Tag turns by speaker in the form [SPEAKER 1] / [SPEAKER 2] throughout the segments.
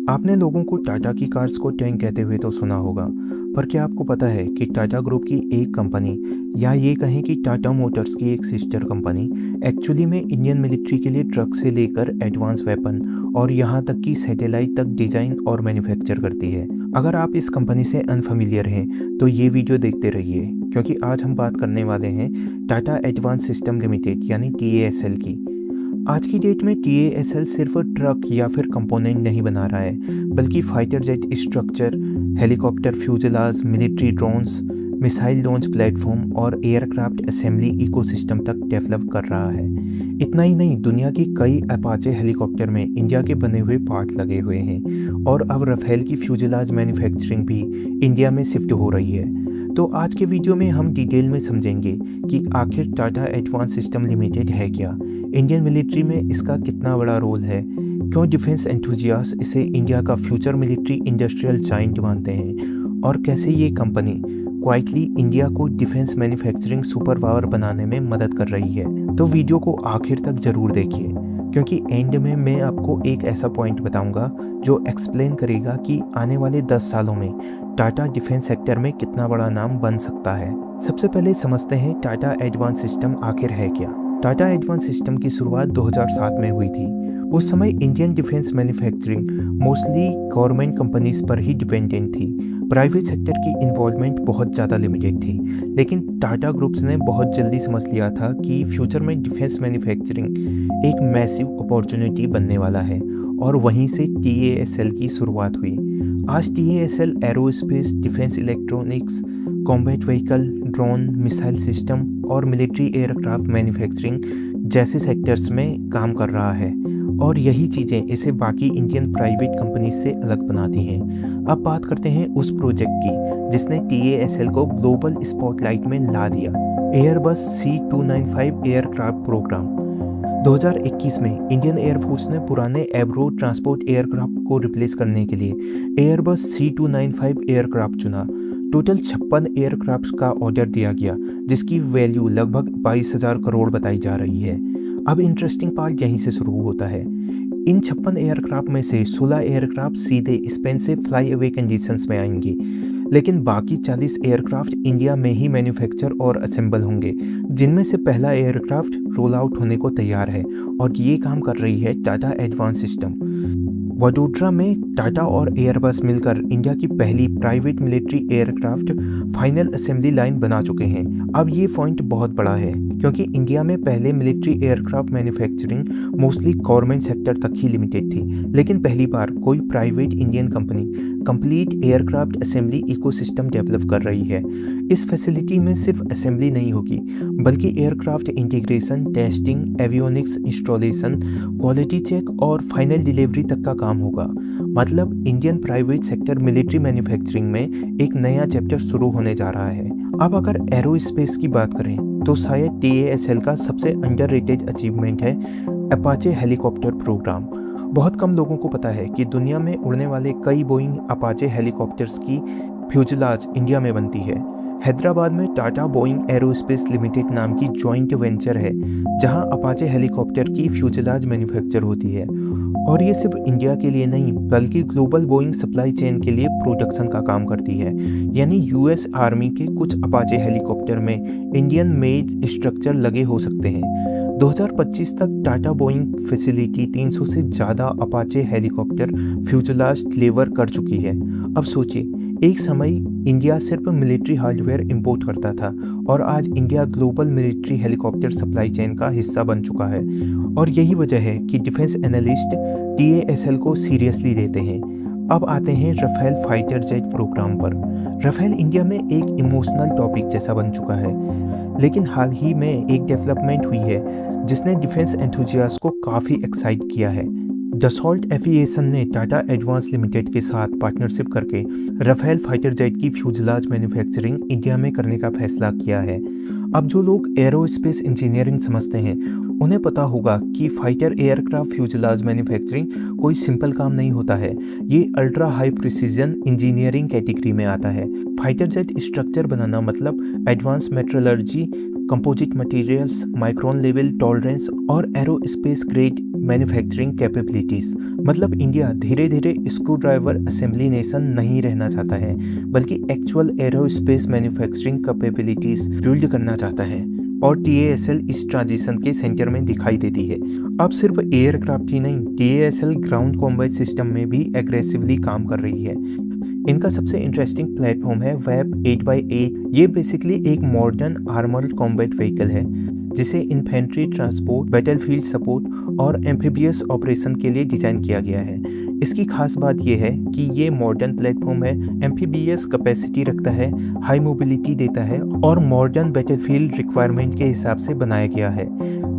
[SPEAKER 1] आपने लोगों को टाटा की कार्स को टैंक कहते हुए तो सुना होगा, पर क्या आपको पता है कि टाटा ग्रुप की एक कंपनी या ये कहें कि टाटा मोटर्स की एक सिस्टर कंपनी एक्चुअली में इंडियन मिलिट्री के लिए ट्रक से लेकर एडवांस वेपन और यहाँ तक कि सैटेलाइट तक डिज़ाइन और मैन्युफैक्चर करती है। अगर आप इस कंपनी से अनफेमिलियर हैं तो ये वीडियो देखते रहिए, क्योंकि आज हम बात करने वाले हैं टाटा एडवांस सिस्टम लिमिटेड यानी TASL की। आज की डेट में TASL सिर्फ ट्रक या फिर कंपोनेंट नहीं बना रहा है, बल्कि fighter jet structure, helicopter fuselage, military drones, missile launch platform और एयरक्राफ्ट असेंबली इकोसिस्टम तक डेवलप कर रहा है। इतना ही नहीं, दुनिया की कई अपाचे हेलीकॉप्टर में इंडिया के बने हुए पार्ट लगे हुए हैं और अब राफेल की फ्यूजलाज मैन्युफैक्चरिंग भी इंडिया में शिफ्ट हो रही है। तो आज के वीडियो में हम डिटेल में समझेंगे कि आखिर टाटा एडवांस सिस्टम लिमिटेड है क्या, इंडियन मिलिट्री में इसका कितना बड़ा रोल है, क्यों डिफेंस एंथुजियास्ट इसे इंडिया का फ्यूचर मिलिट्री इंडस्ट्रियल जाइंट मानते हैं और कैसे ये कंपनी क्वाइटली इंडिया को डिफेंस मैन्युफैक्चरिंग सुपर पावर बनाने में मदद कर रही है। तो वीडियो को आखिर तक ज़रूर देखिए, क्योंकि एंड में मैं आपको एक ऐसा पॉइंट बताऊंगा जो एक्सप्लेन करेगा कि आने वाले 10 सालों में टाटा डिफेंस सेक्टर में कितना बड़ा नाम बन सकता है। सबसे पहले समझते हैं टाटा एडवांस सिस्टम आखिर है क्या। टाटा एडवांस सिस्टम की शुरुआत 2007 में हुई थी। उस समय Indian defence manufacturing mostly government companies पर ही डिपेंडेंट थी। प्राइवेट सेक्टर की इन्वॉल्वमेंट बहुत ज़्यादा लिमिटेड थी, लेकिन टाटा ग्रुप्स ने बहुत जल्दी समझ लिया था कि फ्यूचर में डिफेंस मैन्युफैक्चरिंग एक मैसिव अपॉर्चुनिटी बनने वाला है और वहीं से TASL की शुरुआत हुई। आज TASL aerospace, defence electronics, combat vehicle, drone, missile system और मिलिट्री एयरक्राफ्ट मैन्युफैक्चरिंग जैसे सेक्टर्स में काम कर रहा है और यही चीज़ें इसे बाकी इंडियन प्राइवेट कंपनीज से अलग बनाती हैं। अब बात करते हैं उस प्रोजेक्ट की जिसने TASL को ग्लोबल स्पॉटलाइट में ला दिया, एयरबस C295 एयरक्राफ्ट प्रोग्राम। 2021 में इंडियन एयरफोर्स ने पुराने एब्रो ट्रांसपोर्ट एयरक्राफ्ट को रिप्लेस करने के लिए एयरबस C295 एयरक्राफ्ट चुना। टोटल 56 एयरक्राफ्ट का ऑर्डर दिया गया, जिसकी वैल्यू लगभग 22,000 करोड़ बताई जा रही है। अब इंटरेस्टिंग पार्ट यहीं से शुरू होता है। इन 56 एयरक्राफ्ट में से 16 एयरक्राफ्ट सीधे स्पेन से फ्लाई अवे कंडीशंस में आएंगे, लेकिन बाकी 40 एयरक्राफ्ट इंडिया में ही मैन्युफैक्चर और असेंबल होंगे, जिनमें से पहला एयरक्राफ्ट रोल आउट होने को तैयार है और ये काम कर रही है टाटा एडवांस सिस्टम। वडोदरा में टाटा और एयरबस मिलकर इंडिया की पहली private military aircraft final assembly line बना चुके हैं। अब ये पॉइंट बहुत बड़ा है, क्योंकि इंडिया में पहले military aircraft manufacturing mostly government sector तक ही लिमिटेड थी, लेकिन पहली बार कोई private Indian company complete aircraft assembly ecosystem develop कर रही है। इस फैसिलिटी में सिर्फ असेंबली नहीं होगी, बल्कि aircraft integration, testing, avionics installation, quality check और फाइनल डिलीवरी तक का काम होगा। मतलब Indian private sector military manufacturing में एक नया चैप्टर शुरू होने जा रहा है। अब अगर एरोस्पेस की बात करें तो शायद TASL का सबसे अंडररेटेड अचीवमेंट है अपाचे हेलीकॉप्टर प्रोग्राम। बहुत कम लोगों को पता है कि दुनिया में उड़ने वाले कई बोइंग अपाचे हेलीकॉप्टर्स की फ्यूजलाज इंडिया में बनती है। हैदराबाद में टाटा बोइंग एरोस्पेस लिमिटेड नाम की जॉइंट वेंचर है, जहां अपाचे हेलीकॉप्टर की फ्यूजलाज मैन्युफैक्चर होती है। और ये सिर्फ इंडिया के लिए नहीं, बल्कि ग्लोबल बोइंग सप्लाई चेन के लिए प्रोडक्शन का काम करती है। यानी US आर्मी के कुछ अपाचे हेलीकॉप्टर में इंडियन मेड स्ट्रक्चर लगे हो सकते हैं। 2025 तक टाटा बोइंग फैसिलिटी 300 से ज़्यादा अपाचे हेलीकॉप्टर फ्यूजलाज डिलीवर कर चुकी है। अब सोचिए, एक समय इंडिया सिर्फ मिलिट्री हार्डवेयर इंपोर्ट करता था और आज India global military helicopter supply chain का हिस्सा बन चुका है। और यही वजह है कि डिफेंस एनालिस्ट TASL को सीरियसली लेते हैं। अब आते हैं राफेल फाइटर जेट प्रोग्राम पर। राफेल इंडिया में एक इमोशनल टॉपिक जैसा बन चुका है, लेकिन हाल ही में एक डेवलपमेंट हुई है जिसने डिफेंस एंथुजियास्ट को काफ़ी एक्साइट किया है। डसॉल्ट एविएशन ने टाटा एडवांस लिमिटेड के साथ पार्टनरशिप करके राफेल फाइटर जेट की फ्यूजलाज मैन्युफैक्चरिंग इंडिया में करने का फैसला किया है। अब जो लोग एरोस्पेस इंजीनियरिंग समझते हैं उन्हें पता होगा कि फाइटर एयरक्राफ्ट फ्यूजलाज मैन्युफैक्चरिंग कोई सिंपल काम नहीं होता है। ये ultra high precision engineering category में आता है। फाइटर जेट स्ट्रक्चर बनाना मतलब advance metrology, composite materials, micron level tolerance और एरोस्पेस ग्रेड मैन्युफैक्चरिंग कैपेबिलिटीज़। मतलब इंडिया धीरे धीरे स्क्रू ड्राइवर असेंबली नेशन नहीं रहना चाहता है, बल्कि actual aerospace manufacturing capabilities build करना चाहता है। और TASL इस ट्रांजिशन के सेंटर में दिखाई देती है। अब सिर्फ एयरक्राफ्ट ही नहीं, TASL ग्राउंड कॉम्बैट सिस्टम में भी एग्रेसिवली काम कर रही है। इनका सबसे इंटरेस्टिंग प्लेटफॉर्म है वेब 8x8। ये बेसिकली एक मॉडर्न आर्मर्ड कॉम्बैट व्हीकल है जिसे इन्फेंट्री ट्रांसपोर्ट, बैटलफील्ड सपोर्ट और एम्फीबियस ऑपरेशन के लिए डिज़ाइन किया गया है। इसकी खास बात यह है कि ये मॉडर्न प्लेटफॉर्म है, एम्फीबियस कैपेसिटी रखता है, हाई मोबिलिटी देता है और मॉडर्न बैटलफील्ड रिक्वायरमेंट के हिसाब से बनाया गया है।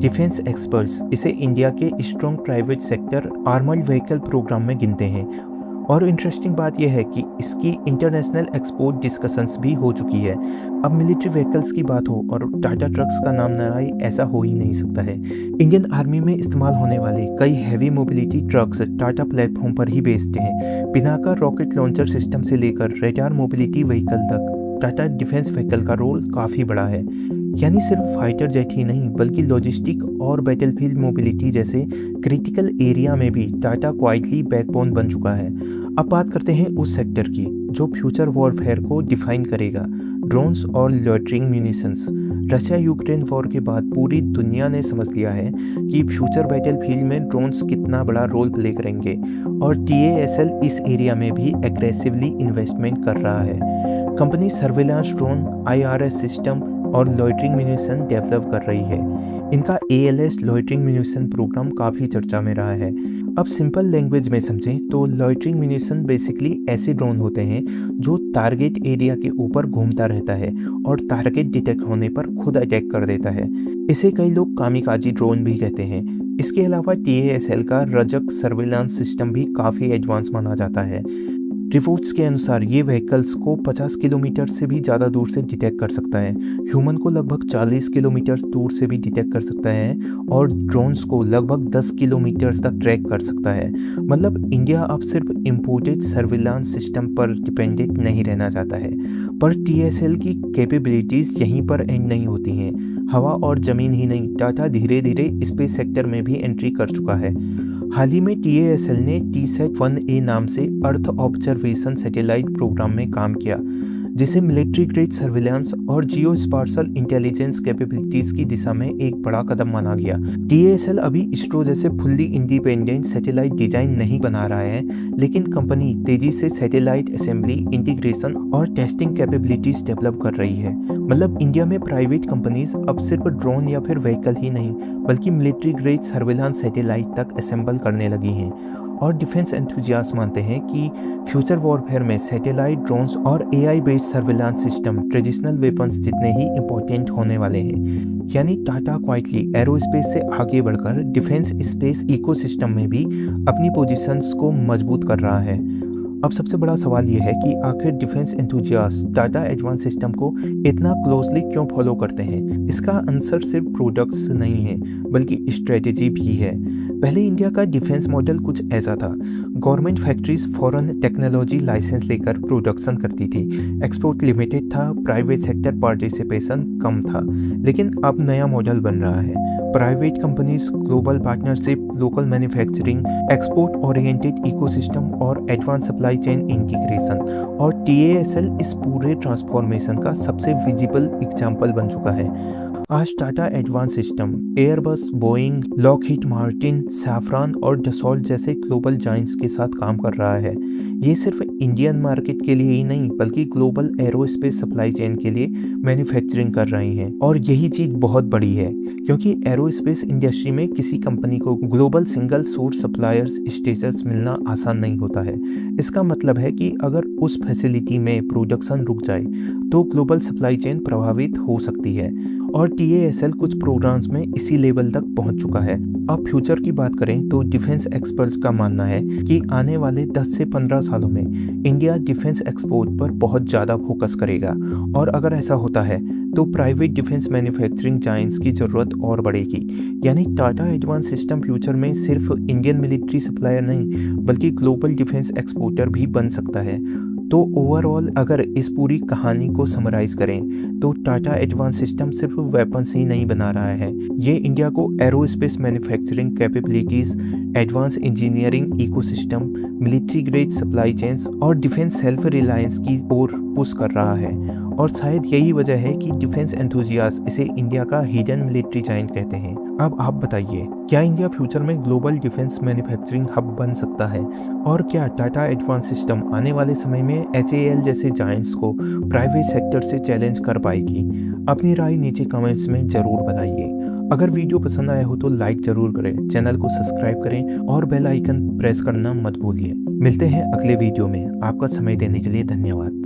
[SPEAKER 1] डिफेंस एक्सपर्ट्स इसे इंडिया के strong private sector armoured vehicle programme में गिनते हैं। और इंटरेस्टिंग बात यह है कि इसकी इंटरनेशनल एक्सपोर्ट डिस्कशंस भी हो चुकी है। अब मिलिट्री व्हीकल्स की बात हो और टाटा ट्रक्स का नाम न आए, ऐसा हो ही नहीं सकता है। इंडियन आर्मी में इस्तेमाल होने वाले कई heavy mobility trucks Tata platform पर ही बेचते हैं। पिनाका रॉकेट लॉन्चर सिस्टम से लेकर रेडार मोबिलिटी व्हीकल तक टाटा डिफेंस व्हीकल का रोल काफ़ी बड़ा है। यानी सिर्फ फाइटर जेट ही नहीं, बल्कि लॉजिस्टिक और बैटलफील्ड मोबिलिटी जैसे क्रिटिकल एरिया में भी टाटा क्वाइटली बैकबोन बन चुका है। अब बात करते हैं उस सेक्टर की जो फ्यूचर वॉरफेयर को डिफाइन करेगा, ड्रोन्स और loitering munitions. Russia Ukraine war के बाद पूरी दुनिया ने समझ लिया है कि फ्यूचर बैटलफील्ड में ड्रोन्स कितना बड़ा रोल प्ले करेंगे और TASL इस एरिया में भी एग्रेसिवली इन्वेस्टमेंट कर रहा है। Company surveillance drone, IRS system और लॉइटरिंग म्यूनिशन डेवलप कर रही है। इनका ALS लॉइटरिंग म्यूनिशन प्रोग्राम काफ़ी चर्चा में रहा है। अब सिंपल लैंग्वेज में समझें तो लॉइटरिंग म्यूनिशन बेसिकली ऐसे ड्रोन होते हैं जो टारगेट एरिया के ऊपर घूमता रहता है और टारगेट डिटेक्ट होने पर खुद अटैक कर देता है। इसे कई लोग कामिकाजी ड्रोन भी कहते हैं। इसके अलावा TASL का रजक सर्वेलांस सिस्टम भी काफ़ी एडवांस माना जाता है। रिपोर्ट्स के अनुसार ये व्हीकल्स को 50 किलोमीटर से भी ज़्यादा दूर से डिटेक्ट कर सकता है, ह्यूमन को लगभग 40 किलोमीटर दूर से भी डिटेक्ट कर सकता है और ड्रोन्स को लगभग 10 किलोमीटर तक ट्रैक कर सकता है। मतलब इंडिया अब सिर्फ इम्पोर्टेड सर्विलांस सिस्टम पर डिपेंडेंट नहीं रहना चाहता है। पर TASL की कैपेबिलिटीज़ यहीं पर एंड नहीं होती हैं। हवा और ज़मीन ही नहीं, टाटा धीरे धीरे स्पेस सेक्टर में भी एंट्री कर चुका है। हाल ही में TASL ने TSAT-1A नाम से अर्थ ऑब्जर्वेशन सैटेलाइट प्रोग्राम में काम किया, जिसे मिलिट्री ग्रेड सर्विलांस और जियो स्पार्शल इंटेलिजेंस कैपेबिलिटीज़ की दिशा में एक बड़ा कदम माना गया। TASL अभी इसरो जैसे फुल्ली इंडिपेंडेंट सैटेलाइट डिज़ाइन नहीं बना रहा है, लेकिन कंपनी तेज़ी से सैटेलाइट असेंबली, इंटीग्रेशन और टेस्टिंग कैपेबिलिटीज़ डेवलप कर रही है। मतलब इंडिया में प्राइवेट कंपनीज अब सिर्फ ड्रोन या फिर व्हीकल ही नहीं, बल्कि मिलिट्री ग्रेड सर्विलांस सैटेलाइट तक असेंबल करने लगी हैं। और डिफेंस एंथुजियास्ट मानते हैं कि फ्यूचर वॉरफेयर में सैटेलाइट, ड्रोन्स और AI based surveillance system traditional weapons जितने ही इम्पोर्टेंट होने वाले हैं। यानी टाटा क्वाइटली एरोस्पेस से आगे बढ़कर डिफेंस स्पेस इकोसिस्टम में भी अपनी पोजीशंस को मजबूत कर रहा है। अब सबसे बड़ा सवाल ये है कि आखिर defence enthusiast Tata advance system को इतना क्लोजली क्यों फॉलो करते हैं? इसका आंसर सिर्फ प्रोडक्ट्स नहीं है, बल्कि स्ट्रेटेजी भी है। पहले इंडिया का डिफेंस मॉडल कुछ ऐसा था। Government factories foreign technology license लेकर प्रोडक्शन करती थी, एक्सपोर्ट लिमिटेड था, प्राइवेट सेक्टर पार्टिसिपेशन कम था। लेकिन अब नया मॉडल बन रहा है, private companies, global partnership, local manufacturing, export oriented ecosystem और एडवांस सप्लाई चेन इंटीग्रेशन। और TASL इस पूरे ट्रांसफॉर्मेशन का सबसे विजिबल एग्जाम्पल बन चुका है। आज Tata advance system Airbus, Boeing, Lockheed Martin, saffron और डसॉल्ट जैसे ग्लोबल जायंट्स के साथ काम कर रहा है। ये सिर्फ इंडियन मार्केट के लिए ही नहीं, बल्कि ग्लोबल एरोस्पेस सप्लाई चेन के लिए मैन्युफैक्चरिंग कर रही हैं। और यही चीज़ बहुत बड़ी है, क्योंकि एरोस्पेस इंडस्ट्री में किसी कंपनी को global single source suppliers status मिलना आसान नहीं होता है। इसका मतलब है कि अगर उस फैसिलिटी में प्रोडक्शन रुक जाए तो ग्लोबल सप्लाई चेन प्रभावित हो सकती है। और TASL कुछ प्रोग्राम्स में इसी लेवल तक पहुंच चुका है। अब फ्यूचर की बात करें तो डिफेंस एक्सपर्ट्स का मानना है कि आने वाले 10 से 15 सालों में इंडिया डिफेंस एक्सपोर्ट पर बहुत ज़्यादा फोकस करेगा। और अगर ऐसा होता है तो प्राइवेट डिफेंस मैन्युफैक्चरिंग जायंट्स की ज़रूरत और बढ़ेगी। यानी टाटा एडवांस सिस्टम फ्यूचर में सिर्फ इंडियन मिलिट्री सप्लायर नहीं, बल्कि ग्लोबल डिफेंस एक्सपोर्टर भी बन सकता है। तो ओवरऑल अगर इस पूरी कहानी को समराइज़ करें तो टाटा एडवांस सिस्टम सिर्फ वेपन्स ही नहीं बना रहा है, ये इंडिया को aerospace manufacturing capabilities, advance engineering ecosystem, military grade supply chains और डिफेंस सेल्फ रिलायंस की ओर पुश कर रहा है। और शायद यही वजह है कि डिफेंस एंथुजियास्ट इसे इंडिया का हिडन मिलिट्री जायंट कहते हैं। अब आप बताइए, क्या इंडिया फ्यूचर में ग्लोबल डिफेंस मैन्युफैक्चरिंग हब बन सकता है? और क्या टाटा एडवांस सिस्टम आने वाले समय में HAL जैसे जायंट्स को प्राइवेट सेक्टर से चैलेंज कर पाएगी? अपनी राय नीचे कमेंट्स में ज़रूर बताइए। अगर वीडियो पसंद आया हो तो लाइक ज़रूर करें, चैनल को सब्सक्राइब करें और बेल आइकन प्रेस करना मत भूलिए। मिलते हैं अगले वीडियो में। आपका समय देने के लिए धन्यवाद।